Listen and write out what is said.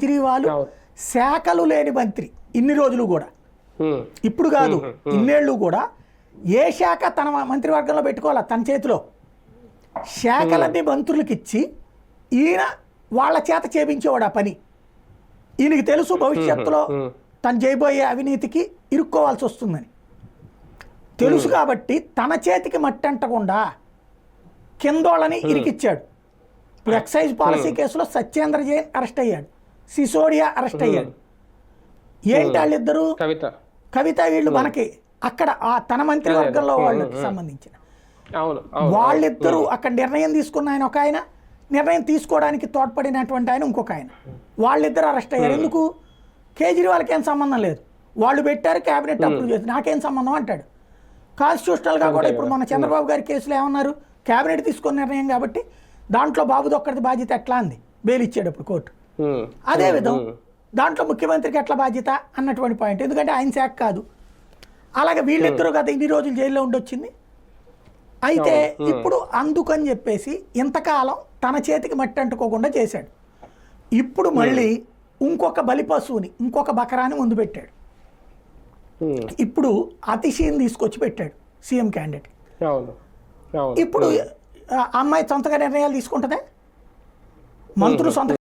కేజ్రీవాల్ శాఖలు లేని మంత్రి ఇన్ని రోజులు కూడా, ఇప్పుడు కాదు ఇన్నేళ్ళు కూడా ఏ శాఖ తన మంత్రివర్గంలో పెట్టుకోవాలా, తన చేతిలో శాఖలన్నీ మంత్రులకు ఇచ్చి ఈయన వాళ్ళ చేత చేపించేవాడు ఆ పని. ఈయనకి తెలుసు భవిష్యత్తులో తను చేయబోయే అవినీతికి ఇరుక్కోవాల్సి వస్తుందని తెలుసు కాబట్టి తన చేతికి మట్టంటకుండా కిందోళ్ళని ఇరికిచ్చాడు. ఇప్పుడు ఎక్సైజ్ పాలసీ కేసులో సత్యేంద్ర జైన్ అరెస్ట్ అయ్యాడు, సిసోడియా అరెస్ట్ అయ్యాడు. ఏంటి వాళ్ళిద్దరు కవిత వీళ్ళు మనకి అక్కడ ఆ తన మంత్రివర్గంలో వాళ్ళకి సంబంధించిన వాళ్ళిద్దరూ అక్కడ నిర్ణయం తీసుకున్న ఆయన ఒక ఆయన, నిర్ణయం తీసుకోవడానికి తోడ్పడినటువంటి ఆయన ఇంకొక ఆయన, వాళ్ళిద్దరు అరెస్ట్ అయ్యారు. ఎందుకు? కేజ్రీవాల్కి ఏం సంబంధం లేదు, వాళ్ళు పెట్టారు క్యాబినెట్ అప్రూవ్ చేసి నాకేం సంబంధం అంటాడు. కాన్స్టిట్యూషనల్గా కూడా ఇప్పుడు మన చంద్రబాబు గారి కేసులో ఏమన్నారు, క్యాబినెట్ తీసుకున్న నిర్ణయం కాబట్టి దాంట్లో బాబుది ఒక్కడిది బాధ్యత ఎట్లా అంది బెయిల్ ఇచ్చేటప్పుడు కోర్టు. అదే విధం దాంట్లో ముఖ్యమంత్రికి ఎట్లా బాధ్యత అన్నటువంటి పాయింట్, ఎందుకంటే ఆయన శాఖ కాదు. అలాగే వీళ్ళిద్దరూ గత ఇన్ని రోజులు జైల్లో ఉండొచ్చింది. అయితే ఇప్పుడు అందుకని చెప్పేసి ఇంతకాలం తన చేతికి మట్టి అంటుకోకుండా చేశాడు. ఇప్పుడు మళ్ళీ ఇంకొక బలిపశువుని ఇంకొక బకరాని ముందు పెట్టాడు. ఇప్పుడు అతిశీని తీసుకొచ్చి పెట్టాడు సీఎం క్యాండిడేట్. ఇప్పుడు అమ్మాయి సొంతగా నిర్ణయాలు తీసుకుంటుందా? మంత్రులు సొంత